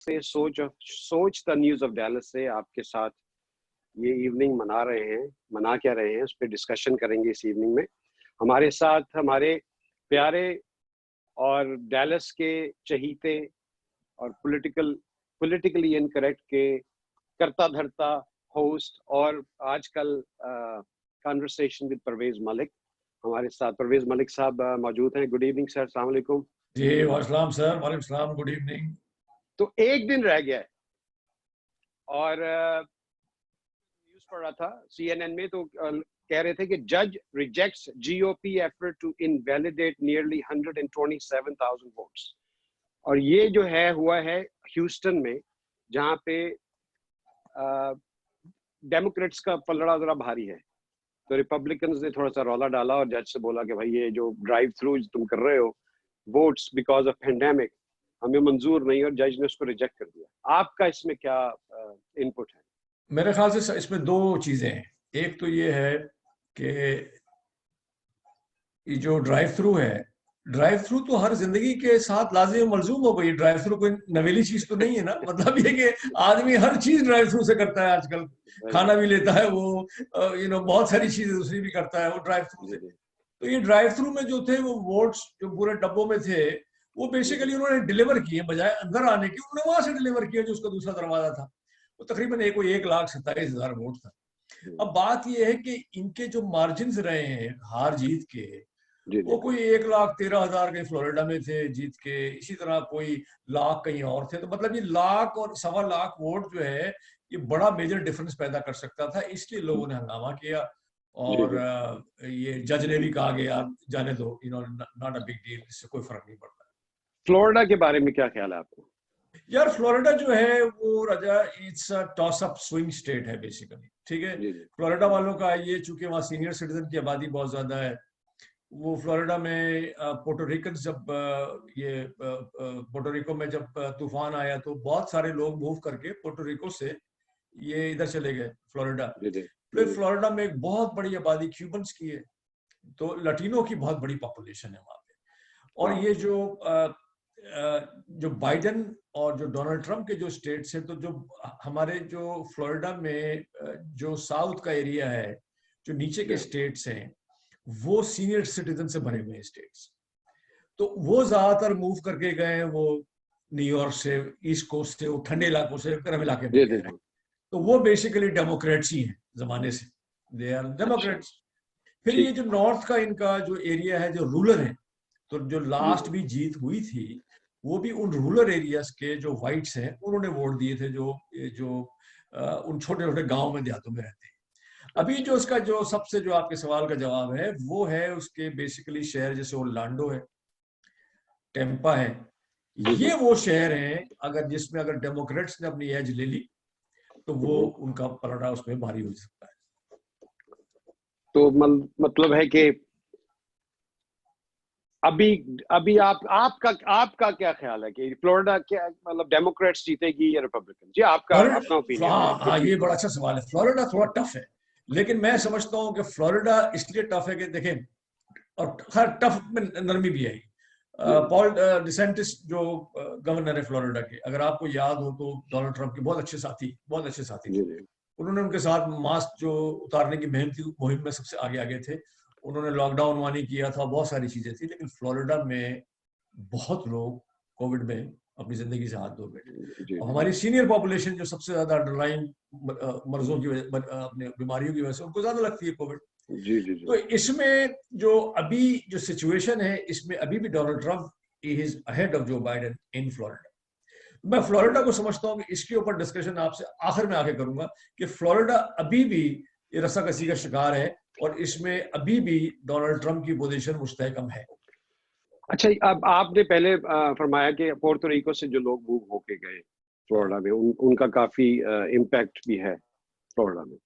से सोच the news of Dallas से आपके साथ ये इवनिंग मना क्या रहे हैं उस पर डिस्कशन करेंगे इस इवनिंग में। हमारे साथ हमारे प्यारे और डैलस के चहीते और पॉलिटिकली इनकरेक्ट के करता धरता होस्ट और आजकल कन्वर्सेशन विद परवेज मलिक, हमारे साथ परवेज मलिक साहब मौजूद हैं। गुड इवनिंग सर, अस्सलाम वालेकुम। जी वालेकुम सर, वालेकुम सलाम, गुड इवनिंग। तो एक दिन रह गया है और न्यूज़ पढ़ रहा था CNN में, तो कह रहे थे कि जज rejects GOP effort to invalidate nearly 127,000 votes. और ये जो है हुआ है ह्यूस्टन में, जहाँ पे डेमोक्रेट्स का पलड़ा जरा भारी है। तो रिपब्लिकन्स ने थोड़ा सा रौला डाला और जज से बोला कि भाई ये जो ड्राइव थ्रू तुम कर रहे हो वोट्स बिकॉज ऑफ पेंडेमिक, हमें मंजूर नहीं, और जज ने उसको रिजेक्ट कर दिया। आपका इसमें क्या इनपुट है? मेरे ख्याल से इसमें दो चीजें हैं। एक तो ये है कि ये जो ड्राइव थ्रू तो हर जिंदगी के साथ लाजिम मलजूम हो गई। ड्राइव थ्रू कोई नवेली चीज तो नहीं है ना। मतलब ये कि आदमी हर चीज ड्राइव थ्रू से करता है आजकल। खाना भी लेता है वो, बहुत सारी चीजें दूसरी भी करता है वो ड्राइव थ्रू से। तो ये ड्राइव थ्रू में जो थे वो वोट्स जो पूरे डब्बों में थे वो बेसिकली उन्होंने डिलीवर किए, बजाय अंदर आने की उन्होंने वहां से डिलीवर किया जो उसका दूसरा दरवाजा था। वो तकरीबन 1,27,000 वोट था। अब बात यह है कि इनके जो मार्जिन रहे हैं हार जीत के, वो कोई 1,13,000 कहीं फ्लोरिडा में थे जीत के, इसी तरह कोई लाख कहीं और थे। तो मतलब ये लाख और 1.25 लाख वोट जो है ये बड़ा मेजर डिफरेंस पैदा कर सकता था, इसलिए लोगों ने हंगामा किया। और ये जज ने भी कहा कि यार जाने दो, नॉट अ बिग डील, इससे कोई फर्क नहीं पड़ता। फ्लोरिडा के बारे में क्या ख्याल है आपको? यार फ्लोरिडा जो है वो Raja, it's a toss up swing state है बेसिकली, ठीक है। फ्लोरिडा वालों का ये, चूंकि वहाँ सीनियर सिटीजन की आबादी बहुत ज्यादा है, वो फ्लोरिडा में पोर्टोरिकन जब पोर्टोरिको में जब तूफान आया तो बहुत सारे लोग मूव करके पोर्टोरिको से ये इधर चले गए फ्लोरिडा। फिर फ्लोरिडा में एक बहुत बड़ी आबादी क्यूबन्स की है, तो लटीनों की बहुत बड़ी पॉपुलेशन है वहां पे। और ये जो बाइडेन और जो डोनाल्ड ट्रंप के जो स्टेट्स हैं, तो जो हमारे जो फ्लोरिडा में जो साउथ का एरिया है, जो नीचे के स्टेट्स हैं, वो सीनियर सिटीजन से भरे हुए स्टेट्स, तो वो ज्यादातर मूव करके गए वो न्यूयॉर्क से, ईस्ट कोस्ट से, वो ठंडे इलाकों से गर्म इलाके में गए हैं। तो वो बेसिकली डेमोक्रेट्स ही हैं जमाने से, दे आर डेमोक्रेट्स। फिर ये जो नॉर्थ का इनका जो एरिया है जो रूरल है, तो जो लास्ट भी जीत हुई थी वो भी उन रूरल एरियाज के जो व्हाइट्स हैं उन्होंने वोट दिए थे, जो उन छोटे छोटे गांव में देहातों में रहते हैं। अभी जो उसका जो सबसे जो आपके सवाल का जवाब है वो है उसके बेसिकली शहर जैसे ओरलैंडो है, टेम्पा है, ये वो शहर हैं जिसमें अगर डेमोक्रेट्स ने अपनी एज ले ली तो वो उनका पलड़ा उसमें भारी हो सकता है। तो मतलब है कि अभी आपका क्या ख्याल है कि फ्लोरिडा क्या मतलब डेमोक्रेट्स जीतेगी या रिपब्लिकन? जी आपका अपना ओपिनियन। हाँ, ये बड़ा अच्छा सवाल है। फ्लोरिडा थोड़ा टफ है, लेकिन मैं समझता हूँ कि फ्लोरिडा इसलिए टफ है कि देखें, और हर टफ में नरमी भी आई। पॉल डिसेंटिस जो गवर्नर है फ्लोरिडा के, अगर आपको याद हो तो डोनाल्ड ट्रंप के बहुत अच्छे साथी थे। उन्होंने उनके साथ मास्क जो उतारने की मुहिम में सबसे आगे थे। उन्होंने लॉकडाउन वहां नहीं किया था, बहुत सारी चीजें थी, लेकिन फ्लोरिडा में बहुत लोग कोविड में अपनी जिंदगी से हाथ धो बैठे। और हमारी सीनियर पॉपुलेशन जो सबसे ज्यादा अंडरलाइन मर्जों की वजह, अपने बीमारियों की वजह से उनको ज्यादा लगती है कोविड। तो इसमें जो अभी जो सिचुएशन है, इसमें अभी भी Donald Trump is ahead of Joe Biden in Florida. मैं फ्लोरिडा को समझता हूँ कि इसके ऊपर डिस्कशन आपसे आखिर में आके करूंगा कि फ्लोरिडा अभी भी ये रस्साकसी का शिकार है और इसमें अभी भी डोनाल्ड ट्रंप की पोजीशन मुस्तहकम है। अच्छा, अब आपने पहले फरमाया कि पोर्टो रिको से जो लोग मूव होके गए फ्लोरिडा में, उनका काफी इम्पैक्ट भी है फ्लोरिडा में,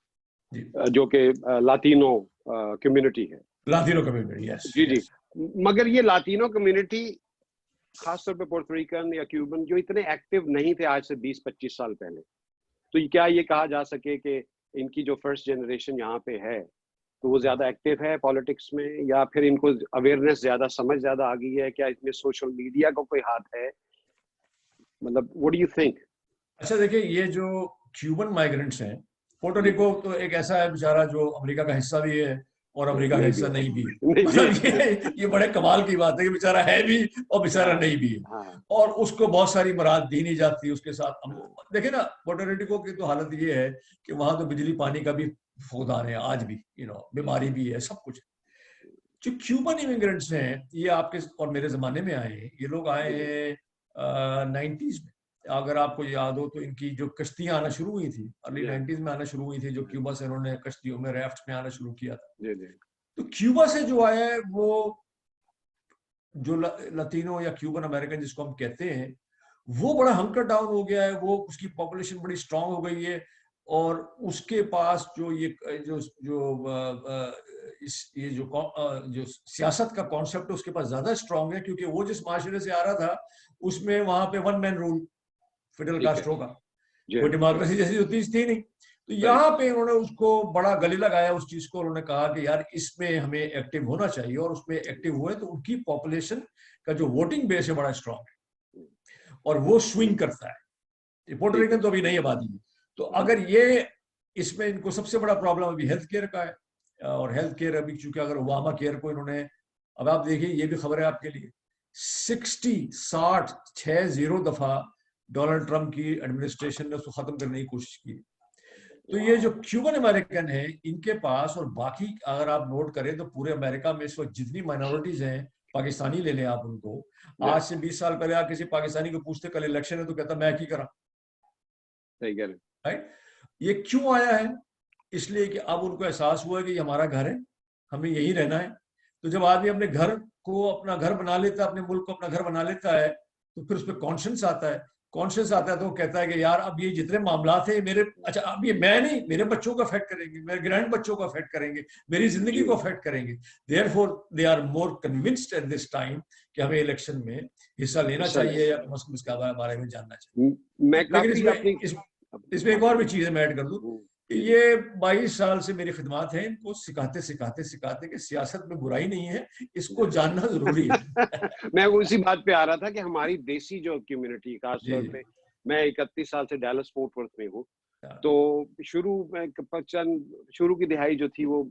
जो कि लातिनो कम्युनिटी है। लातिनो कम्युनिटी, यस। जी। मगर ये लातिनो कम्युनिटी खासतौर पे पोर्टो रिकन या क्यूबन जो इतने एक्टिव नहीं थे आज से 20-25 साल पहले, तो क्या ये कहा जा सके कि इनकी जो फर्स्ट जनरेशन यहाँ पे है तो वो ज्यादा एक्टिव है पॉलिटिक्स में, या फिर इनको अवेयरनेस ज्यादा, समझ ज्यादा आ गई है? क्या इसमें सोशल मीडिया का कोई हाथ है? मतलब व्हाट डू यू थिंक? अच्छा देखिए, ये जो क्यूबन माइग्रेंट्स हैं, पोर्टोरिको तो एक ऐसा है बेचारा जो अमेरिका का हिस्सा भी है और अमेरिका का नहीं भी हिस्सा है। नहीं भी। नहीं भी मतलब ये बड़े कमाल की बात है कि बेचारा है भी और बेचारा हाँ नहीं भी है, हाँ और उसको बहुत सारी मराद दी नहीं जाती उसके साथ। हाँ, देखिए ना, पोर्टोरिको की तो हालत ये है कि वहां तो बिजली पानी का भी फुकदान है आज भी, बीमारी भी है, सब कुछ। जो क्यूबन इमिग्रेंट्स हैं, ये आपके और मेरे जमाने में आए हैं। ये लोग आए जी हैं 90s में। अगर आपको याद हो तो इनकी जो कश्तियां आना शुरू हुई थी, अर्ली जी 90s में आना शुरू हुई थी, जो क्यूबा से इन्होंने कश्तियों में, राफ्ट में आना शुरू किया था। जी जी तो क्यूबा से जो आया है, वो जो लतीनो या क्यूबन अमेरिकन जिसको हम कहते हैं, वो बड़ा हंकर डाउन हो गया है, वो उसकी पॉपुलेशन बड़ी स्ट्रांग हो गई है, और उसके पास जो ये जो जो ये जो सियासत का कॉन्सेप्ट है उसके पास ज्यादा स्ट्रांग है, क्योंकि वो जिस माशरे से आ रहा था उसमें वहां पे वन मैन रूल, फिडेल ठीक है कास्ट्रो का, जी कोई हाँ जी हाँ डेमोक्रेसी जैसी होती थी नहीं। तो राइट यहाँ पे उन्होंने उसको बड़ा गले लगाया उस चीज को, उन्होंने कहा कि यार इसमें हमें एक्टिव होना चाहिए, और उसमें एक्टिव हुए तो उनकी पॉपुलेशन का जो वोटिंग बेस है बड़ा स्ट्रांग है, और वो स्विंग करता है। पोर्टो ठीक है रिकन तो अभी नहीं आबादी है। तो हम्म, अगर ये, इसमें इनको सबसे बड़ा प्रॉब्लम अभी हेल्थ केयर का है, और हेल्थ केयर अभी चूंकि अगर ओबामा केयर को इन्होंने, अब आप देखिए ये भी खबर है आपके लिए, 60 दफा डोनाल्ड ट्रंप की एडमिनिस्ट्रेशन ने उसको खत्म करने की कोशिश की। तो ये जो क्यूबन अमेरिकन है, इनके पास, और बाकी अगर आप नोट करें तो पूरे अमेरिका में इस वक्त जितनी माइनॉरिटीज हैं, पाकिस्तानी ले लें आप उनको, जी आज से 20 साल पहले आप किसी पाकिस्तानी को पूछते कल इलेक्शन है तो कहता मैं की करा, सही कह रहे राइट। ये क्यों आया है? इसलिए कि अब उनको एहसास हुआ है कि ये हमारा घर है, हमें यही रहना है। तो जब आदमी अपने घर को अपना घर बना लेता है, अपने मुल्क को अपना घर बना लेता है, तो फिर उस पर कॉन्शियस आता है। कॉन्शियस आता है तो वो कहता है कि यार अब ये जितने मामला थे मेरे, अच्छा अब ये मैं नहीं, मेरे बच्चों को अफेक्ट करेंगे, मेरे ग्रैंड बच्चों को अफेक्ट करेंगे, मेरी जिंदगी जी को अफेक्ट करेंगे। Therefore they are more convinced at this time कि हमें इलेक्शन में हिस्सा लेना हिस्सा चाहिए, या लेना कम से कम इसके बारे में जानना मैं चाहिए। लेकिन काफी अपनी इसमें हाँ एक और भी चीज मैं ऐड कर दूं कि जी जी ये 22 साल से मेरी खिदमत है, इनको सिखाते सिखाते सिखाते कि सियासत में बुराई नहीं है, इसको जानना जरूरी है। मैं उसी बात पे आ रहा था कि हमारी देसी जो कम्युनिटी खास जी तौर जी। पे, मैं 31 साल से डैलस फोर्ट वर्थ में हूँ, हाँ, तो शुरू में शुरू की दिहाई जो थी वो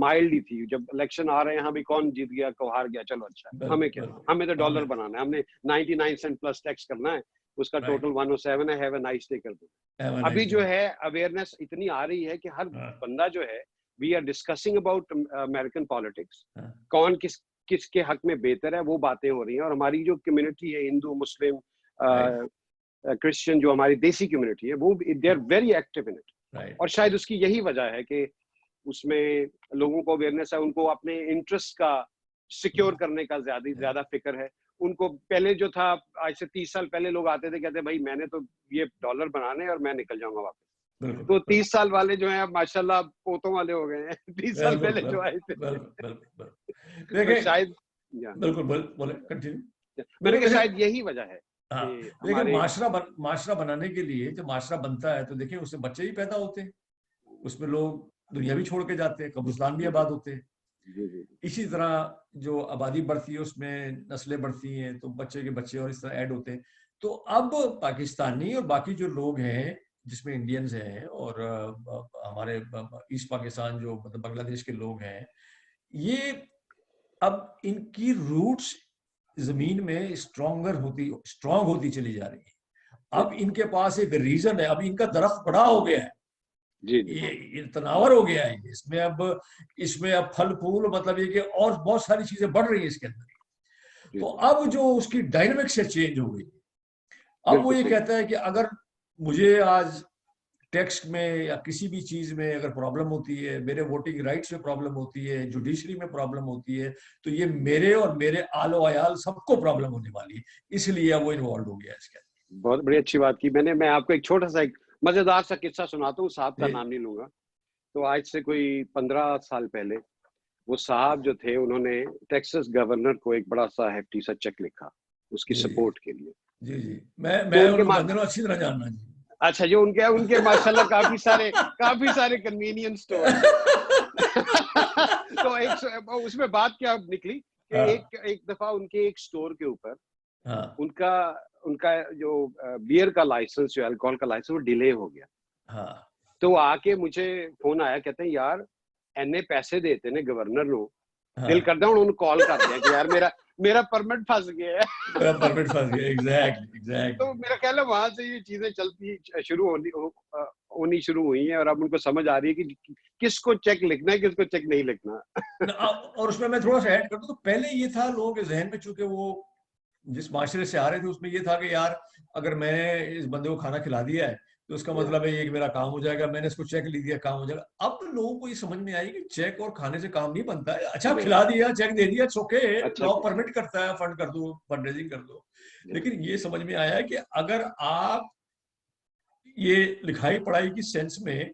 माइल्ड ही थी। जब इलेक्शन आ रहे हैं, हाँ भाई कौन जीत गया कौन हार गया, चलो अच्छा हमें बिल्कुल क्या, बिल्कुल। हमें तो डॉलर हमें, बनाना है, हमने 99 सेंट प्लस टैक्स करना है, उसका राइट, टोटल 107 है, हैव अ नाइस डे कर दो। हैव अ अभी नाइस जो डे। है अवेयरनेस इतनी आ रही है कि हर हाँ बंदा जो है, we are discussing about American politics, हाँ, कौन किसके हक में बेहतर है, वो बातें हो रही हैं। और हमारी जो कम्युनिटी है, हिंदू मुस्लिम राइट क्रिश्चियन, जो हमारी देसी कम्युनिटी है, वो they are very active in it. Right और शायद उसकी यही वजह है कि उसमें लोगों को अवेयरनेस है, उनको अपने इंटरेस्ट का सिक्योर करने का ज्यादा फिक्र है उनको। पहले जो था, आज से 30 साल पहले लोग आते थे, कहते भाई मैंने तो ये डॉलर बनाने और मैं निकल जाऊंगा वापस। बिल्कुल तो बिल्कुल 30 साल वाले जो है अब माशाल्लाह पोतों वाले हो गए हैं 30 साल बिल्कुल पहले जो आए थे। बिल्कुल बिल्कुल बिल्कुल। तो देखिए, शायद या, बिल्कुल बोले कंटिन्यू। मैंने देखो कहा देखिए, शायद यही वजह है हाँ कि देखिए, हमारे माशरा बनाने के लिए जब माशरा बनता है तो देखिए उससे बच्चे ही पैदा होते हैं, उसमें लोग दुनिया भी छोड़ के जाते हैं, कब्रिस्तान भी जी जी आबाद होते हैं। जी जी इसी तरह जो आबादी बढ़ती है उसमें नस्लें बढ़ती हैं, तो बच्चे के बच्चे और इस तरह ऐड होते हैं। तो अब पाकिस्तानी और बाकी जो लोग हैं, जिसमें इंडियंस हैं और हमारे ईस्ट पाकिस्तान जो मतलब बांग्लादेश के लोग हैं, ये अब इनकी रूट्स जमीन में स्ट्रांग होती चली जा रही है। जी अब इनके पास एक रीजन है, अब इनका दरख्त बड़ा हो गया है, जी जी ये तनावर हो गया है, इसमें अब फल फूल, मतलब ये कि और बहुत सारी चीजें बढ़ रही है इसके अंदर। जी तो जी अब जो उसकी डायनेमिक्स है चेंज हो गई। अब वो बिल्कुल ये सही। कहता है कि अगर मुझे आज टेक्स्ट में या किसी भी चीज में अगर प्रॉब्लम होती है, मेरे वोटिंग राइट्स में प्रॉब्लम होती है, जुडिशरी में प्रॉब्लम होती है, तो ये मेरे और मेरे आलो अयाल सबको प्रॉब्लम होने वाली है, इसलिए वो इन्वॉल्व हो गया इसके बहुत बड़ी अच्छी बात की। मैं आपको एक छोटा सा, एक मजेदार सा किस्सा सुनाता हूँ, साहब का अंदर। नाम नहीं लूंगा। तो आज से कोई 15 साल पहले वो साहब जो थे, उन्होंने टेक्सास गवर्नर को एक बड़ा सा hefty सा चेक लिखा उसकी जी जी सपोर्ट के लिए। जी जी, तो मैं उनके उन बंदे को अच्छी तरह जानना जी। अच्छा, जो उनके उनके माशाल्लाह काफी सारे कन्वीनियंस स्टोर हैं। तो एक उसमें बात क्या निकली कि हाँ एक एक दफा उनके एक स्टोर के ऊपर हाँ उनका उनका जो बियर का लाइसेंस, जो अल्कोहल का लाइसेंस, वो डिले हो गया। हाँ तो आके मुझे फोन आया, कहते हैं यार एने पैसे देते ने गवर्नर नु, दिल हाँ करता है उन्होंने कॉल कर दिया कि यार मेरा मेरा परमिट फंस गया है। मेरा परमिट फंस गया, एग्जैक्टली तो एग्जैक्टली। मेरा ख्याल है वहां से ये चीजें चलती शुरू होनी शुरू हुई हैं, और अब उनको समझ आ रही है कि किसको चेक लिखना है, किसको चेक नहीं लिखना। और उसमें मैं थोड़ा सा ऐड कर दूं, तो पहले ये था लोगों के जहन में, चूंकि वो जिस माशरे से आ रहे थे उसमें ये था कि यार अगर मैंने इस बंदे को खाना खिला दिया है तो उसका मतलब है ये कि मेरा काम हो जाएगा, मैंने इसको चेक लिख दिया काम हो जाएगा। अब लोगों को ये समझ में आई कि चेक और खाने से काम नहीं बनता है। अच्छा खिला दिया, चेक दे दिया, ओके, अच्छा लॉ किया। परमिट करता है, फंड कर दो, फंड रेजिंग कर दो। लेकिन ये समझ में आया है कि अगर आप ये लिखाई पढ़ाई की सेंस में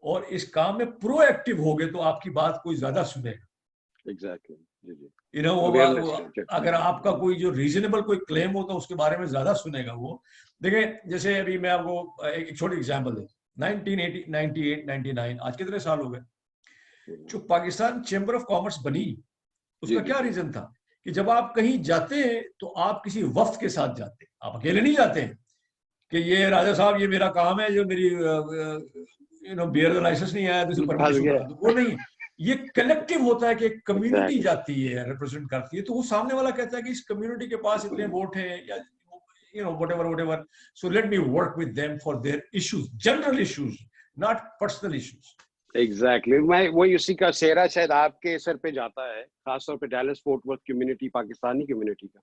और इस काम में प्रोएक्टिव हो गए तो आपकी बात कोई ज्यादा सुनेगा। एग्जैक्टली। जी जी। यू नो वो अवेयरनेस। अगर आपका कोई जो रीजनेबल कोई क्लेम हो तो उसके बारे में ज्यादा सुनेगा वो। देखिए जैसे अभी मैं आपको एक छोटी एग्जांपल देता हूँ, 1980 98 99 आज कितने साल हो गए, जो पाकिस्तान चैम्बर ऑफ कॉमर्स बनी जी उसका जी क्या जी। रीजन था कि जब आप कहीं जाते हैं तो आप किसी वफ्द के साथ जाते हैं, आप अकेले नहीं जाते हैं कि ये राजा साहब ये मेरा काम है, जो मेरी बियर का लाइसेंस नहीं आया तो इसे परमिट फंस इशू गया। करा दो, वो नहीं। ये कलेक्टिव होता है कि एक कम्युनिटी एग्जैक्टली। जाती है, रिप्रेजेंट करती है, तो वो सामने वाला कहता है कि इस कम्युनिटी के पास इतने वोट हैं, या whatever, so let me work with them for their issues, general issues, not personal issues. Exactly. मैं वही, उसी का सेहरा शायद आपके सर पे जाता है, खासतौर पे Dallas fort worth community, Pakistani community का,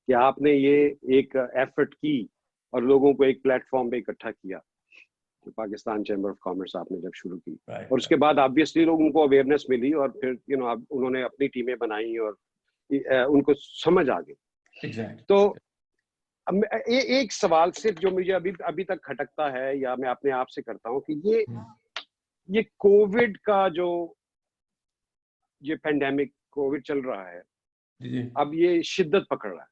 कि आपने ये एक एफर्ट की और लोगों को एक प्लेटफॉर्म पे इकट्ठा किया, तो पाकिस्तान चैम्बर ऑफ कॉमर्स आपने जब शुरू की, Right, और उसके right. बाद ऑब्वियसली लोगों को अवेयरनेस मिली, और फिर उन्होंने अपनी टीमें बनाई, और उनको समझ आ गई। Exactly. तो एक सवाल सिर्फ जो मुझे अभी अभी तक खटकता है, या मैं अपने आप से करता हूँ, कि ये कोविड का जो ये पेंडेमिक कोविड चल रहा है, जी जी अब ये शिद्दत पकड़ रहा है,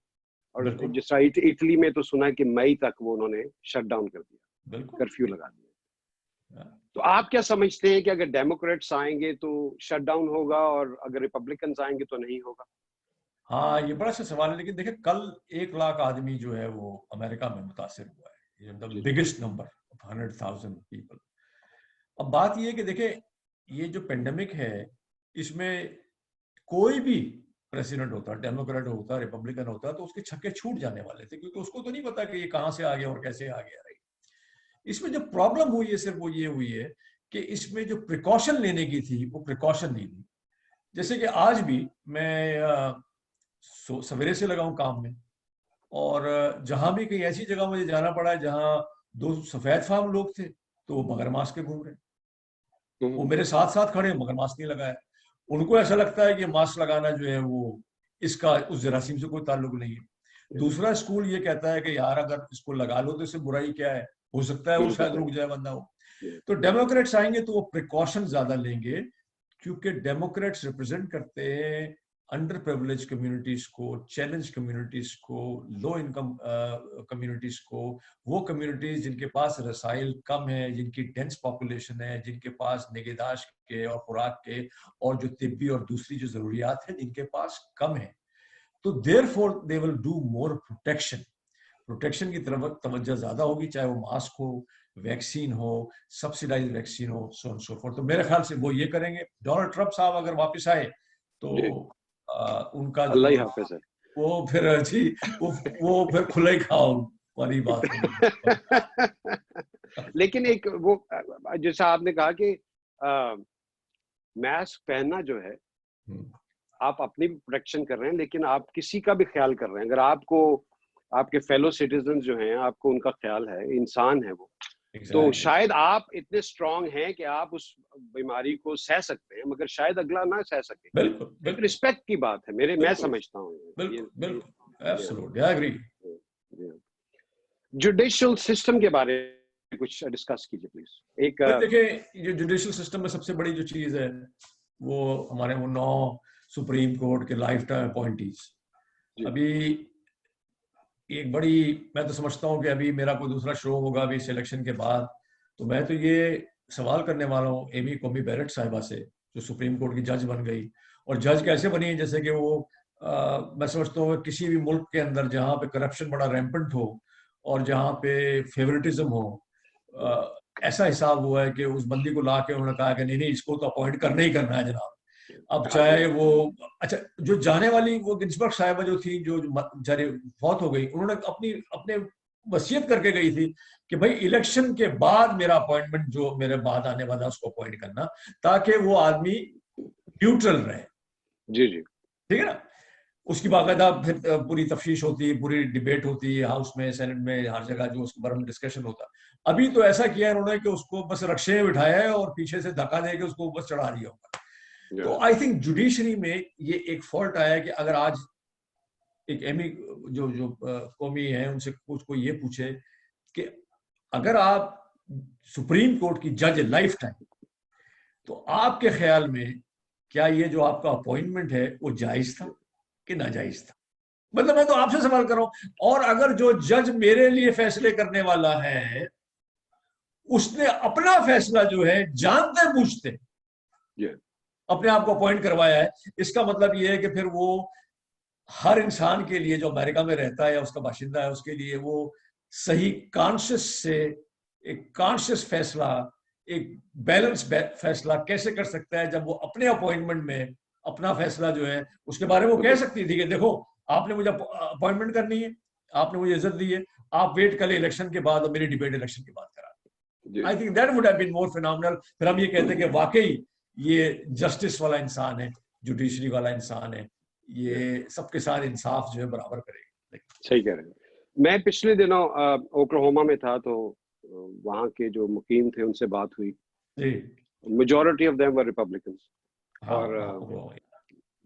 और बिल्कुल जिस तरह इटली में तो सुना है कि मई तक वो उन्होंने शट डाउन कर दिया, बिल्कुल। कर्फ्यू लगा दिया। हाँ, तो आप क्या समझते हैं कि अगर डेमोक्रेट्स आएंगे तो शट डाउन होगा, और अगर रिपब्लिकन्स आएंगे तो नहीं होगा? हाँ ये बड़ा सा सवाल है, लेकिन देखिए कल 1 लाख आदमी जो है वो अमेरिका में मुतासिर हुआ है, द जी बिगेस्ट नंबर ऑफ 100,000 पीपल। अब बात ये है कि देखिए ये जो पेंडेमिक है इसमें कोई भी प्रेसिडेंट होता, डेमोक्रेट होता, रिपब्लिकन होता, तो उसके छक्के छूट जाने वाले थे, क्योंकि उसको तो नहीं पता कि ये कहाँ से आ गया और कैसे आ गया। राइट, इसमें जो प्रॉब्लम हुई है सिर्फ वो ये हुई है कि इसमें जो प्रिकॉशन लेने की थी वो प्रिकॉशन नहीं ली। जैसे कि आज भी मैं सवेरे से लगा हूं काम में, और जहां भी कहीं ऐसी जगह मुझे जाना पड़ा है जहां 2 सफेद फार्म लोग थे तो वो मगर मास्क के घूम रहे, वो मेरे साथ साथ खड़े हैं मगर मास्क नहीं लगाया। उनको ऐसा लगता है कि मास्क लगाना जो है वो इसका उस जरासीम से कोई ताल्लुक नहीं है। दूसरा स्कूल ये कहता है कि यार अगर इसको लगा लो तो इससे बुराई क्या है, हो सकता है वो बिल्कुल शायद सही। रुक जाए बंदा हो। तो डेमोक्रेट्स आएंगे तो वो प्रिकॉशन ज्यादा लेंगे, क्योंकि डेमोक्रेट्स रिप्रेजेंट करते हैं अंडर प्रिविलेज कम्युनिटीज को, चैलेंज कम्युनिटीज को, लो इनकम कम्युनिटीज को, वो कम्युनिटीज जिनके पास रसाइल कम है, जिनकी डेंस पॉपुलेशन है, जिनके पास निगहदाश्त के और खुराक के और जो तिब्बी और दूसरी जो जरूरियात है जिनके पास कम है। तो therefore they will do more protection, protection की तरफ तवज्जो ज्यादा होगी, चाहे वो मास्क हो, वैक्सीन हो, सब्सिडाइज वैक्सीन हो, सो ऑन सो फॉर। तो मेरे ख्याल से वो ये करेंगे। डोनाल्ड ट्रंप साहब अगर वापस आए तो जी। उनका जो अल्लाह ही हाफिज है। वो फिर जी वो फिर खुले ही खाओ वाली बात होगी। लेकिन एक वो, जैसा आपने कहा कि मास्क पहनना जो है, आप अपनी भी प्रोटेक्शन कर रहे हैं, लेकिन आप किसी का भी ख्याल कर रहे हैं। अगर आपको आपके फेलो सिटीजन जो हैं, आपको उनका ख्याल है, इंसान है वो, तो Exactly. शायद आप इतने स्ट्रांग हैं कि आप उस बीमारी को सह सकते हैं, मगर शायद अगला ना सह सके। बिल्कुल एक बिल्कुल रिस्पेक्ट की बात है, मैं बिल्कुल समझता हूँ बिल्कुल बिल्कुल, ये absolutely I agree. Judicial system के बारे में कुछ डिस्कस कीजिए प्लीज। एक देखिए ये जुडिशियल सिस्टम में सबसे बड़ी जो चीज है वो हमारे वो 9 सुप्रीम कोर्ट के लाइफ टाइम अपॉइंटीज। जी अभी एक बड़ी, मैं तो समझता हूँ कि अभी मेरा कोई दूसरा शो होगा अभी सिलेक्शन के बाद, तो मैं तो ये सवाल करने वाला हूँ एमी कोमी बैरेट साहिबा से, जो सुप्रीम कोर्ट की जज बन गई, और जज कैसे बनी है, जैसे कि वो मैं समझता हूँ किसी भी मुल्क के अंदर जहाँ पे करप्शन बड़ा रैम्पेंट हो और जहाँ पे फेवरेटिज्म हो, ऐसा हिसाब हुआ है कि उस बंदी को ला के उन्होंने कहा कि नहीं नहीं इसको तो अपॉइंट करना ही करना है जनाब। अब चाहे वो, अच्छा जो जाने वाली वो गिन्सबर्ग साहिबा जो थी, जो बेचारी फौत हो गई, उन्होंने अपनी अपने वसीयत करके गई थी कि भाई इलेक्शन के बाद मेरा अपॉइंटमेंट जो मेरे बाद आने वाला उसको अपॉइंट करना, ताकि वो आदमी न्यूट्रल रहे। जी जी, ठीक है ना। उसकी बाकायदा फिर पूरी तफ्तीश होती है, पूरी डिबेट होती है हाउस में, सेनेट में, हर जगह जो उसके बारे में डिस्कशन होता है। अभी तो ऐसा किया है उन्होंने कि उसको बस रक्शे में बिठाया है और पीछे से धक्का दे के उसको बस चढ़ा दिया होगा। तो आई थिंक जुडिशरी में ये एक फॉल्ट आया है कि अगर आज एक एमी जो जो कौमी है उनसे कुछ को ये पूछे कि अगर आप सुप्रीम कोर्ट की जज लाइफ टाइम, तो आपके ख्याल में क्या ये जो आपका अपॉइंटमेंट है वो जायज था कि नाजायज था? मतलब मैं तो आपसे सवाल कर रहा हूं। और अगर जो जज मेरे लिए फैसले करने वाला है उसने अपना फैसला जो है जानते बूझते अपने आप को अपॉइंट करवाया है, इसका मतलब ये है कि फिर वो हर इंसान के लिए जो अमेरिका में रहता है या उसका बाशिंदा है उसके लिए वो सही कॉन्शियस से एक कॉन्शियस फैसला, एक बैलेंस फैसला कैसे कर सकता है जब वो अपने अपॉइंटमेंट में अपना फैसला जो है उसके बारे में वो कह सकती थी कि देखो आपने मुझे अपॉइंटमेंट करनी है, आपने मुझे इज्जत दी है, आप वेट कर ले इलेक्शन के बाद और मेरी डिबेट इलेक्शन के बाद करा। I think that would have been more phenomenal. फिर हम ये कहते हैं कि वाकई ये जस्टिस वाला इंसान है, जुडिशरी वाला इंसान है, ये सबके साथ इंसाफ जो है बराबर करेगा। सही कह रहे हैं। मैं पिछले दिनों ओक्लाहोमा में था, तो वहाँ के जो मुकीम थे उनसे बात हुई। Majority of them were Republicans. और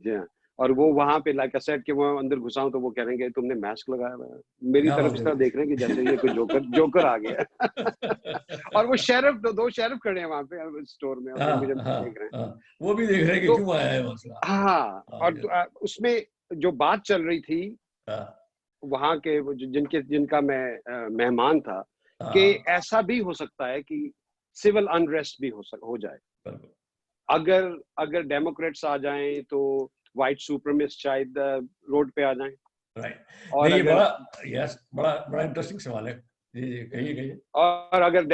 जी हाँ, और वो वहाँ पे लाइक आई सेड कि वो अंदर घुसा हूं तो वो कह रहे हैं तुमने मास्क लगाया हुआ है, मेरी तरफ इस तरह देख रहे हैं कि जैसे ये कोई जोकर आ गया। और वो शेरिफ, दो शेरिफ खड़े हैं वहाँ पे स्टोर में, और मुझे देख रहे हैं, वो भी देख रहे हैं कि क्यों आया है मसला। हाँ, और उसमें जो बात चल रही थी वहाँ के जिनका मैं मेहमान था, कि ऐसा भी हो सकता है कि सिविल अनरेस्ट भी हो जाए अगर डेमोक्रेट्स आ जाएं, तो व्हाइट सुप्रीमिस्ट शायद रोड पे आ जाएं। राइट। और ये बड़ा इंटरेस्टिंग सवाल है। कहिए। और अगर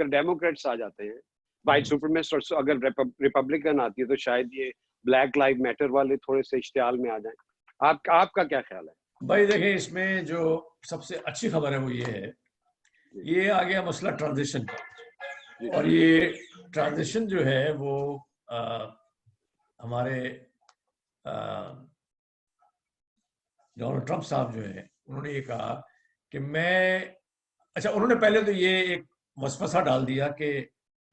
डेमोक्रेट्स आ जाते हैं, व्हाइट सुप्रीमिस्ट, और अगर रिपब्लिकन आती है, तो शायद ये ब्लैक लाइव मैटर वाले थोड़े से इश्तिहाल में आ जाएं। आपका क्या ख्याल है? भाई देखिए, इसमें जो सबसे अच्छी खबर है वो ये है, ये आ गया मसला ट्रांजिशन का। और ये ट्रांजिशन जो है वो हमारे डोनाल्ड ट्रंप साहब जो है उन्होंने ये कहा कि अच्छा उन्होंने पहले तो ये एक वसवसा डाल दिया कि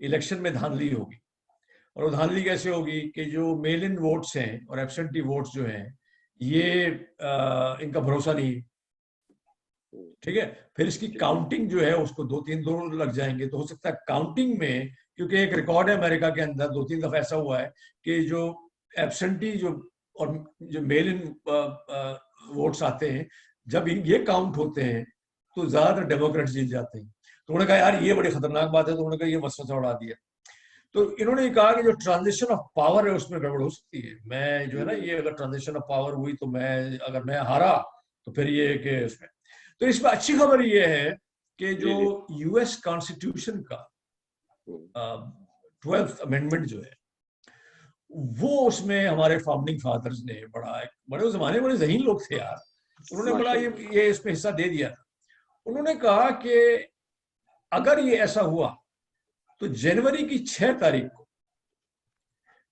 इलेक्शन में धांधली होगी। और वो धांधली कैसे होगी कि जो मेल इन वोट्स हैं और एब्सेंटी वोट्स जो हैं ये इनका भरोसा नहीं। ठीक है, फिर इसकी काउंटिंग जो है उसको 2-3 दिन लग जाएंगे। तो हो सकता है काउंटिंग में, क्योंकि एक रिकॉर्ड है अमेरिका के अंदर 2-3 दफा ऐसा हुआ है कि जो एब्सेंटी जो और जो मेल इन वोट्स आते हैं, जब ये काउंट होते हैं तो ज्यादातर डेमोक्रेट्स जीत जाते हैं। तो उन्होंने कहा यार ये बड़ी खतरनाक बात है, तो उन्होंने कहा ये वसवसा उड़ा दिया। तो इन्होंने कहा कि जो ट्रांजिशन ऑफ पावर है उसमें गड़बड़ हो सकती है। मैं जो है ना, ये अगर ट्रांजिशन ऑफ पावर हुई तो अगर मैं हारा तो फिर ये कि उसमें, तो इसमें अच्छी खबर ये है कि जो यूएस कॉन्स्टिट्यूशन का 12th अमेंडमेंट जो है वो, उसमें हमारे फाउंडिंग फादर्स ने बड़े जमाने बड़े ज़हीन लोग थे यार, उन्होंने बड़ा ये इसमें हिस्सा दे दिया था। उन्होंने कहा कि अगर ये ऐसा हुआ तो जनवरी की 6 तारीख को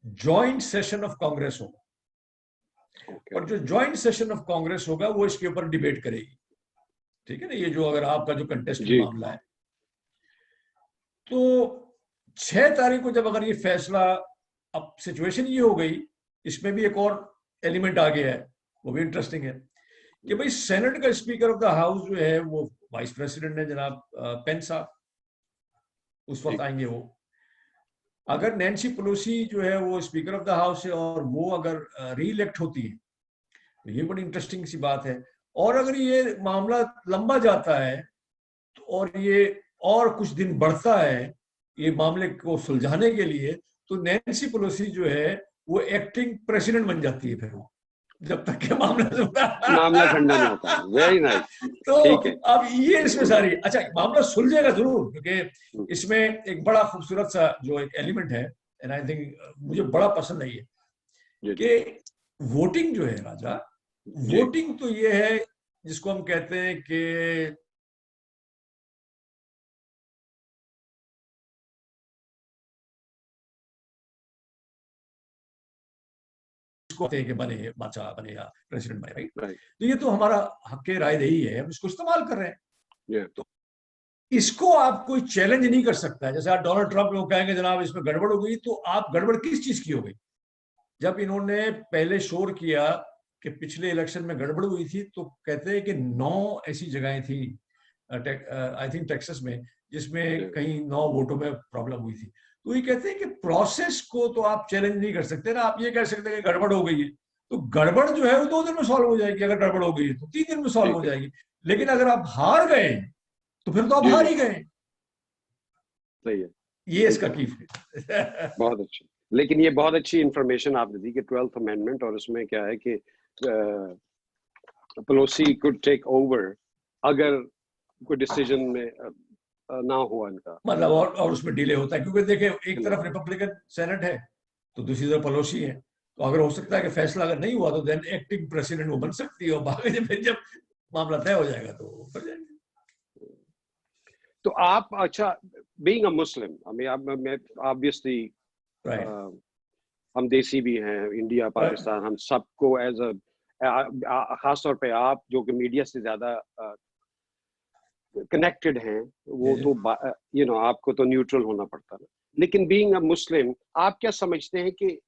जॉइंट सेशन ऑफ कांग्रेस होगा। और जो जॉइंट सेशन ऑफ कांग्रेस होगा वो इसके ऊपर डिबेट करेगी। ठीक है ना, ये जो अगर आपका जो कंटेस्ट मामला है, तो 6 तारीख को जब अगर ये फैसला, अब सिचुएशन ये हो गई, इसमें भी एक और एलिमेंट आ गया है, वो भी इंटरेस्टिंग है कि भाई सेनेट का स्पीकर ऑफ द हाउस जो है वो वाइस प्रेसिडेंट है जनाब पेंस साहब, उस वक्त आएंगे वो। अगर नैन्सी पेलोसी जो है वो स्पीकर ऑफ द हाउस है और वो अगर री इलेक्ट होती है तो ये बड़ी इंटरेस्टिंग सी बात है। और अगर ये मामला लंबा जाता है तो और ये और कुछ दिन बढ़ता है ये मामले को सुलझाने के लिए, तो नैन्सी पेलोसी जो है वो एक्टिंग प्रेसिडेंट बन जाती है फिर वो। जब तक के मामला ठंडा नहीं होता। Very nice. तो ठीक है। अब ये इसमें सारी, अच्छा मामला सुलझेगा जरूर, क्योंकि इसमें एक बड़ा खूबसूरत सा जो एक एलिमेंट है, एंड आई थिंक मुझे बड़ा पसंद है ये, कि वोटिंग जो है राजा, वोटिंग तो ये है जिसको हम कहते हैं कि कि बने बादशाह बने या प्रेसिडेंट बने, राइट। तो ये तो हमारा हक राय दही है, हम इसको इस्तेमाल कर रहे हैं। तो इसको आप कोई चैलेंज नहीं कर सकता है। जैसे आप डोनाल्ड ट्रंप लोग कहेंगे जनाब इसमें गड़बड़ हो गई, तो आप गड़बड़ किस चीज की हो गई? जब इन्होंने पहले शोर किया कि पिछले इलेक्शन में गड़बड़ हुई थी, तो कहते हैं कि 9 ऐसी जगहें थी, आई थिंक टेक्सास में, जिसमें कहीं 9 वोटों में प्रॉब्लम हुई थी। तो ये कहते हैं कि प्रोसेस को तो आप चैलेंज नहीं कर सकते ना, आप ये कह सकते हैं कि गड़बड़ हो गई है, तो गड़बड़ जो है वो 2 दिन में सॉल्व हो जाएगी। अगर गड़बड़ हो गई है तो 3 दिन में सॉल्व हो जाएगी। लेकिन अगर आप हार गए तो फिर तो आप हार ही गए। सही है, ये इसका कीफ है। बहुत अच्छा। लेकिन ये बहुत अच्छी इंफॉर्मेशन आपने दी कि 12th अमेंडमेंट, और उसमें क्या है कि पेलोसी कुड टेक ओवर अगर कोई डिसीजन में ना हुआ इनका, मतलब और उसमें डिले होता है, क्योंकि देखिए एक तरफ रिपब्लिकन सेनेट है तो दूसरी तरफ पेलोसी है, तो अगर हो सकता है कि फैसला अगर नहीं हुआ तो देन एक्टिंग प्रेसिडेंट वो बन सकती है, और बाद में फिर जब मामला तय हो जाएगा तो कर जाएंगे। तो आप, अच्छा, बीइंग अ मुस्लिम, मैं ऑब्वियसली हम देसी भी हैं, इंडिया पाकिस्तान, हम सबको एज अ खास तौर पे आप जो कि मीडिया से ज्यादा कनेक्टेड हैं, वो तो आपको तो न्यूट्रल होना पड़ता है। लेकिन बीइंग अ मुस्लिम, आप क्या समझते हैं कि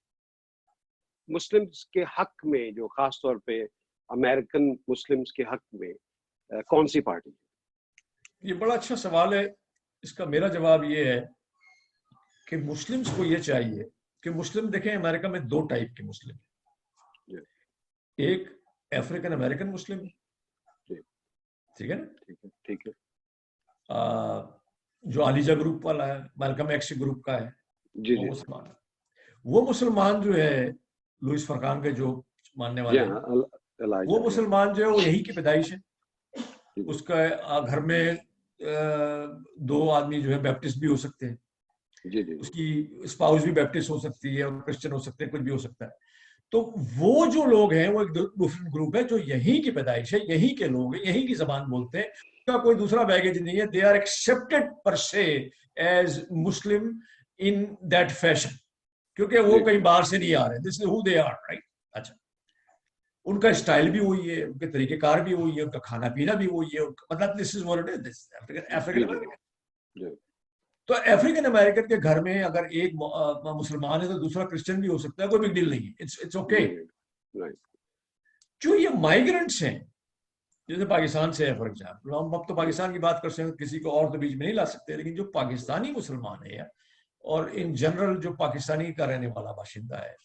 मुस्लिम्स के हक में, जो खास तौर पे अमेरिकन मुस्लिम्स के हक में कौन सी पार्टी? ये बड़ा अच्छा सवाल है। इसका मेरा जवाब ये है कि मुस्लिम्स को ये चाहिए कि मुस्लिम, देखें अमेरिका में 2 टाइप के मुस्लिम हैं। एक अफ्रीकन अमेरिकन मुस्लिम, ठीक है ना, ठीक है, जो आलिजा ग्रुप वाला है, मैल्कम एक्स ग्रुप का है, जी वो जी, मुसलमान। वो मुसलमान जो है लुइस फरकान के जो मानने वाले हैं, वो मुसलमान जो है वो यही की पैदाइश है। उसका घर में 2 आदमी जो है बैप्टिस्ट भी हो सकते हैं, उसकी स्पाउस भी बैप्टिस्ट हो सकती है और क्रिश्चियन हो सकते हैं, कुछ भी हो सकता है। तो वो जो लोग हैं वो एक डिफरेंट ग्रुप है, जो यहीं की पैदाइश है, यहीं के लोग हैं, यहीं की जबान बोलते हैं, उनका कोई दूसरा बैगेज नहीं है। They are accepted per se as Muslim in that fashion, क्योंकि वो कहीं बाहर से नहीं आ रहे। This is who they are, right. अच्छा, उनका स्टाइल भी वही है, उनके तरीकेकार भी वही है, उनका खाना पीना भी वही है, मतलब this is what it is, this African American. तो अफ्रीकन अमेरिकन के घर में अगर एक मुसलमान है तो दूसरा क्रिश्चियन भी हो सकता है, कोई बिग डील नहीं है, इट्स ओके। जो ये माइग्रेंट्स हैं, जैसे पाकिस्तान से है फॉर एग्जाम्पल, हम अब तो पाकिस्तान की बात कर सकते हैं, किसी को और तो बीच में नहीं ला सकते, लेकिन जो पाकिस्तानी मुसलमान है और इन जनरल जो पाकिस्तानी का रहने वाला बाशिंदा है,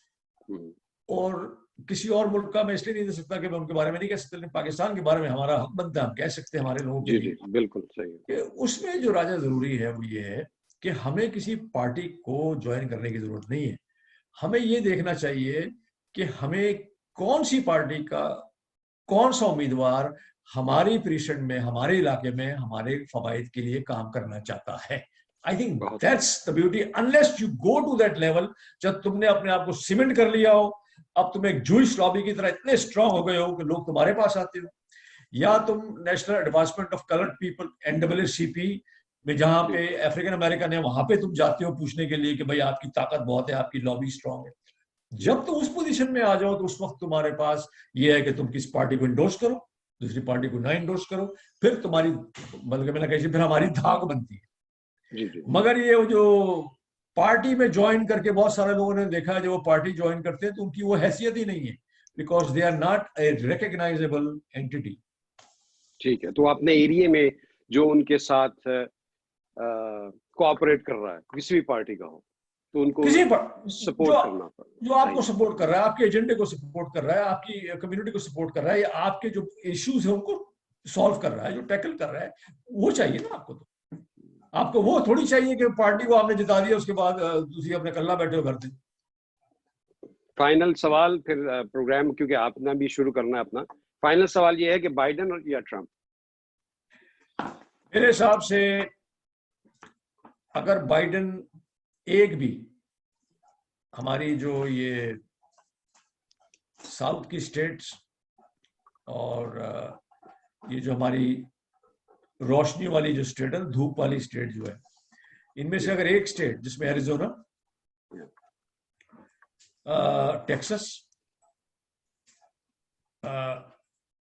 और किसी और मुल्क का मैं इसलिए नहीं दे सकता कि मैं उनके बारे में नहीं कह सकता, लेकिन पाकिस्तान के बारे में हमारा हक बनता है, हम कह सकते हैं हमारे लोगों के लिए। बिल्कुल सही है। उसमें जो राजा जरूरी है वो ये है कि हमें किसी पार्टी को ज्वाइन करने की जरूरत नहीं है। हमें ये देखना चाहिए कि हमें कौन सी पार्टी का कौन सा उम्मीदवार हमारी परिषद में, हमारे इलाके में हमारे फवायद के लिए काम करना चाहता है। I think that's the beauty. Unless you go to that level, जब तुमने अपने आप को सीमेंट कर लिया हो, अब तुम एक जूइश लॉबी की तरह इतने स्ट्रांग हो गए हो कि लोग तुम्हारे पास आते हो, या तुम national advancement of coloured people NAACP में, जहां पे अफ्रीकन अमेरिकन है, वहां पे तुम जाते हो पूछने के लिए कि भाई आपकी ताकत बहुत है, आपकी लॉबी स्ट्रांग है। जब तुम उस पोजीशन में आ जाओ तो उस वक्त तुम्हारे पास ये है कि तुम किस पार्टी को इंडोर्स करो, दूसरी पार्टी को ना इंडोर्स करो, फिर तुम्हारी, बल्कि मैंने कही, फिर हमारी धाक बनती है। मगर ये जो पार्टी में ज्वाइन करके बहुत सारे लोगों ने देखा है, जो वो पार्टी ज्वाइन करते हैं तो उनकी वो हैसियत ही नहीं है, because they are not a recognisable entity. ठीक है, तो अपने एरिया में जो उनके साथ कोऑपरेट कर रहा है, किसी भी पार्टी का हो, तो उनको सपोर्ट करना पड़ेगा। जो आपको सपोर्ट कर रहा है, आपके एजेंडे को सपोर्ट कर रहा है, आपकी कम्युनिटी को सपोर्ट कर रहा है, या आपके जो इश्यूज है उनको सॉल्व कर रहा है, जो टैकल कर रहा है, वो चाहिए ना आपको। तो आपको वो थोड़ी चाहिए कि पार्टी को आपने जिता दिया उसके बाद दूसरी अपने कल्ला बैठे हो घर से। फाइनल सवाल फिर प्रोग्राम, क्योंकि आपने भी शुरू करना है अपना। फाइनल सवाल ये है कि बाइडेन और या ट्रम्प? मेरे हिसाब से अगर बाइडेन एक भी हमारी जो ये साउथ की स्टेट्स और ये जो हमारी रोशनी वाली जो स्टेट है, धूप वाली स्टेट जो है, इनमें से अगर एक स्टेट जिसमें एरिजोना, टेक्सास,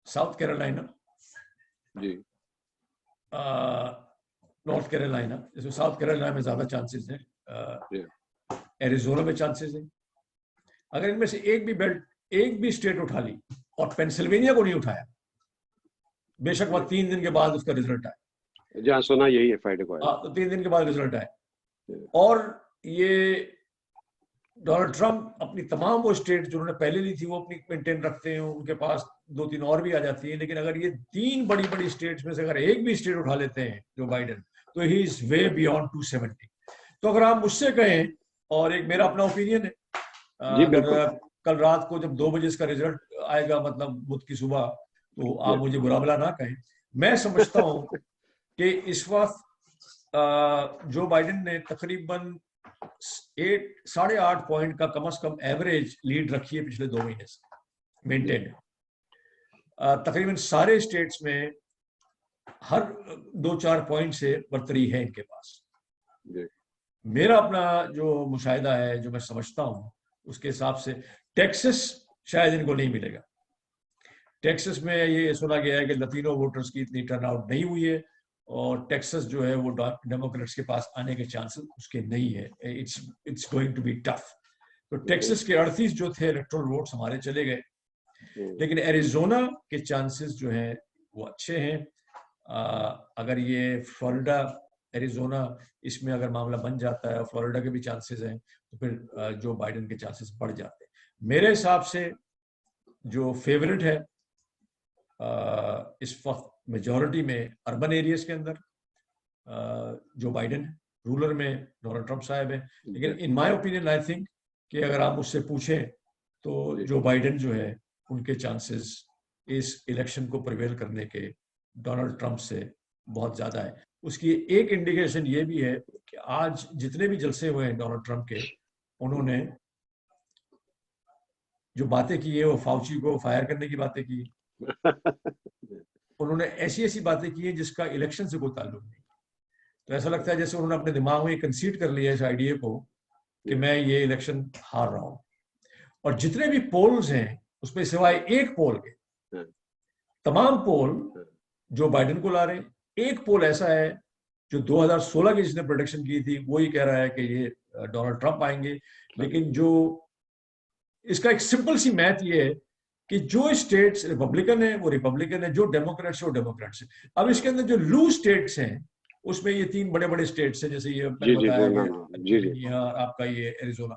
साउथ कैरोलिना जी, नॉर्थ कैरोलिना, इसमें साउथ कैरोलिना में ज्यादा चांसेस हैं, एरिजोना में चांसेस हैं, अगर इनमें से एक भी स्टेट उठा ली और पेंसिल्वेनिया को नहीं उठाया, बेशक वह 3 दिन के बाद उसका रिजल्ट आए, जहाँ सुना यही है फ्राइडे को आया। तो 3 दिन के बाद रिजल्ट आए, और ये डोनाल्ड ट्रंप अपनी तमाम वो स्टेट जो उन्होंने पहले ली थी वो अपनी मेंटेन रखते हैं, उनके पास 2-3 और भी आ जाती है, लेकिन अगर ये 3 बड़ी बड़ी स्टेट्स में से अगर एक भी स्टेट उठा लेते हैं जो बाइडेन, तो ही इज वे बियॉन्ड 270। तो अगर आप मुझसे कहें, और एक मेरा अपना ओपिनियन है, अगर कल रात को जब 2 बजे इसका रिजल्ट आएगा, मतलब बुध की सुबह, तो आप मुझे बुरा भला ना कहें, मैं समझता हूं कि इस वक्त जो बाइडेन ने तकरीबन 8-8.5 पॉइंट का कम से कम एवरेज लीड रखी है पिछले 2 महीने से, मेंटेन है। तकरीबन सारे स्टेट्स में हर 2-4 पॉइंट से बढ़तरी है इनके पास। मेरा अपना जो मुशाहिदा है, जो मैं समझता हूं, उसके हिसाब से टेक्सास शायद इनको नहीं मिलेगा। टेक्सास में ये सुना गया है कि लतीनो वोटर्स की इतनी टर्नआउट नहीं हुई है, और टेक्सास जो है वो डेमोक्रेट्स के पास आने के चांसेस उसके नहीं है, it's going to be tough. तो टेक्सास के 38 जो थे इलेक्टोरल वोट्स हमारे चले गए, लेकिन एरिजोना के चांसेस जो हैं वो अच्छे हैं। अगर ये फ्लोरिडा, एरिजोना, इसमें अगर मामला बन जाता है और फ्लोरिडा के भी चांसेस हैं, तो फिर जो बाइडेन के चांसेस बढ़ जाते हैं। मेरे हिसाब से जो फेवरेट है इस वक्त मेजॉरिटी में अर्बन एरियाज के अंदर जो बाइडेन है, रूरल में डोनाल्ड ट्रंप साहब है, लेकिन in my opinion I think कि अगर आप मुझसे पूछें तो जो बाइडेन जो है उनके चांसेस इस इलेक्शन को प्रिवेल करने के डोनाल्ड ट्रंप से बहुत ज्यादा है। उसकी एक इंडिकेशन ये भी है कि आज जितने भी जलसे हुए हैं डोनाल्ड ट्रंप के, उन्होंने जो बातें की है वो फाउची को फायर करने की बातें की, उन्होंने ऐसी ऐसी बातें की है जिसका इलेक्शन से कोई ताल्लुक नहीं। तो ऐसा लगता है जैसे उन्होंने अपने दिमाग में कंसीड कर लिया इस आइडिया को कि मैं ये इलेक्शन हार रहा हूं। और जितने भी पोल्स हैं उसमें सिवाय एक पोल के तमाम पोल जो बाइडेन को ला रहे हैं। एक पोल ऐसा है जो 2016 की जिसने प्रोडिक्शन की थी वो ही कह रहा है कि ये डोनाल्ड ट्रंप आएंगे, लेकिन जो इसका एक सिंपल सी मैथ ये है कि जो स्टेट्स रिपब्लिकन है वो रिपब्लिकन है, जो डेमोक्रेट्स है वो डेमोक्रेट्स है। अब इसके अंदर जो लूज स्टेट्स हैं उसमें ये 3 बड़े बड़े स्टेट्स हैं, जैसे ये मैंने बताया आपका ये एरिजोना,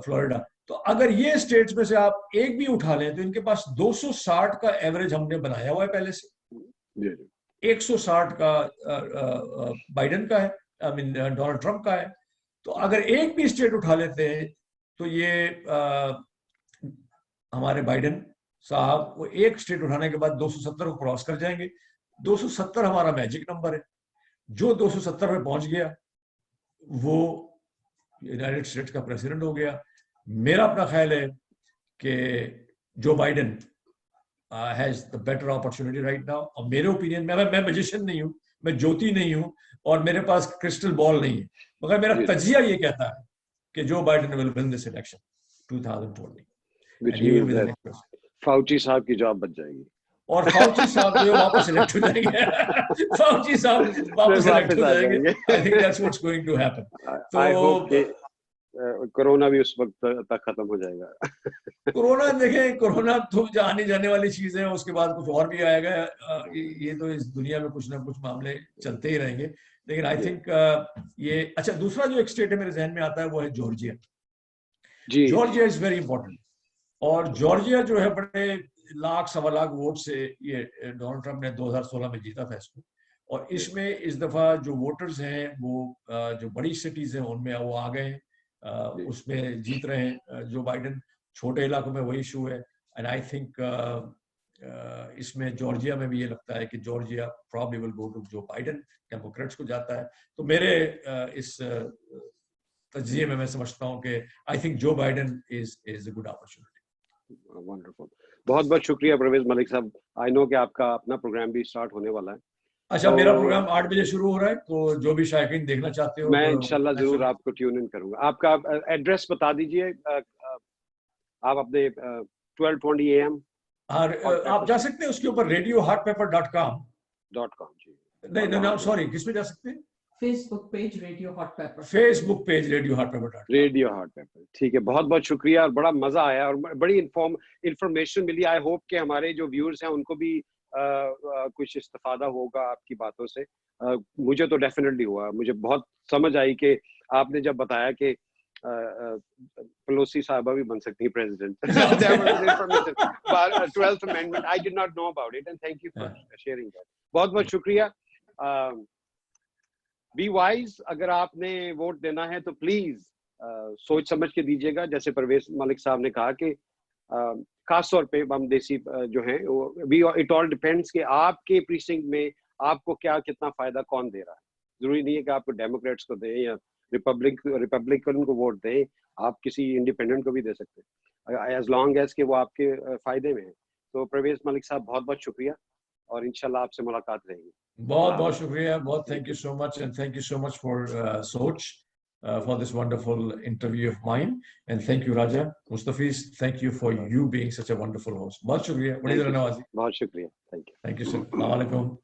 फ्लोरिडा। तो अगर ये स्टेट्स में से आप एक भी उठा लें तो इनके पास 260 का एवरेज हमने बनाया हुआ है पहले से, 160 का बाइडेन का है, आई मीन डोनाल्ड ट्रंप का है। तो अगर एक भी स्टेट उठा लेते हैं तो ये हमारे बाइडेन साहब वो एक स्टेट उठाने के बाद 270 को क्रॉस कर जाएंगे। 270 हमारा मैजिक नंबर है, जो 270 पे पहुंच गया वो यूनाइटेड स्टेट्स का प्रेसिडेंट हो गया। मेरा अपना ख्याल है कि Joe Biden has the better opportunity right now. और मेरे ओपिनियन में, मैं मैजिशियन नहीं हूं, मैं ज्योति नहीं हूं और मेरे पास क्रिस्टल बॉल नहीं है, मगर मेरा तजिया ये कहता है कि Joe Biden will win this election 2020। Fauci साहब की जॉब बच जाएगी और फाउची साहब जो वापस इलेक्ट हो जाएंगे फाउची साहब वापस इलेक्ट हो जाएंगे। I think that's what's going to happen. तो कोरोना भी उस वक्त तक खत्म हो जाएगा। कोरोना देखें, कोरोना तो आने जाने वाली चीज है, उसके बाद कुछ और भी आएगा। ये तो इस दुनिया में कुछ ना कुछ मामले चलते ही रहेंगे। लेकिन आई थिंक ये अच्छा, दूसरा जो एक स्टेट है मेरे जहन में आता है वो है Georgia. Georgia is very important. और जॉर्जिया जो है बड़े 1.25 लाख वोट से ये डोनाल्ड ट्रंप ने 2016 में जीता था इसको। और इसमें इस दफा जो वोटर्स हैं वो जो बड़ी सिटीज हैं उनमें वो आ गए। उसमें जीत रहे हैं जो बाइडेन। छोटे इलाकों में वही इशू है। एंड आई थिंक इसमें जॉर्जिया में भी ये लगता है कि Georgia probably will go to Joe Biden, Democrats को जाता है। तो मेरे इस तज्जिए में मैं समझता हूँ कि I think Joe Biden is a good opportunity. Wonderful, बहुत बहुत शुक्रिया परवेज मलिक साहब। आई नो कि आपका अपना प्रोग्राम भी स्टार्ट होने वाला है। अच्छा, तो मेरा प्रोग्राम 8 बजे शुरू हो रहा है, तो जो भी शायकीन देखना चाहते हो मैं इंशाल्लाह जरूर आपको ट्यून इन करूंगा। आपका एड्रेस बता दीजिए। आप अपने 12:20 AM आप जा सकते हैं उसके ऊपर radiohotpepper.com जी। नहीं नहीं सॉरी, किस पे जा सकते हैं? Facebook page radio hot paper. Facebook page radiohotpepper.com। Radio hot paper, ठीक है। बहुत बहुत शुक्रिया और बड़ा मजा आया और बड़ी इंफॉर्मेशन मिली। आई होप कि हमारे जो व्यूअर्स हैं उनको भी कुछ इस्तेफादा होगा आपकी बातों से। मुझे तो डेफिनेटली हुआ। मुझे बहुत समझ आई कि आपने जब बताया कि पेलोसी साहबा भी बन सकती है president. 12th amendment, I did not know about it and thank you for sharing that. बहुत बहुत शुक्रिया। बी वाइज, अगर आपने वोट देना है तो प्लीज सोच समझ के दीजिएगा। जैसे परवेज मलिक साहब ने कहा कि खास तौर पे हम देसी जो है इट ऑल डिपेंड्स कि आपके प्रीसिंक्ट में आपको क्या कितना फायदा कौन दे रहा है। जरूरी नहीं है कि आपको डेमोक्रेट्स को दें या रिपब्लिकन को वोट दें, आप किसी इंडिपेंडेंट को भी दे सकते हैं एज लॉन्ग एज कि वो आपके फायदे में है। तो परवेज मलिक साहब बहुत बहुत शुक्रिया और इंशाल्लाह आपसे मुलाकात रहेगी। बहुत बहुत शुक्रिया, बहुत thank you so much and thank you so much for सोच for this wonderful interview of mine, and thank you Raja Mustafiz, thank you for you being such a wonderful host. बहुत शुक्रिया, बड़ी नवाजी। बहुत शुक्रिया, थैंक यू सर। अस्सलाम वालेकुम।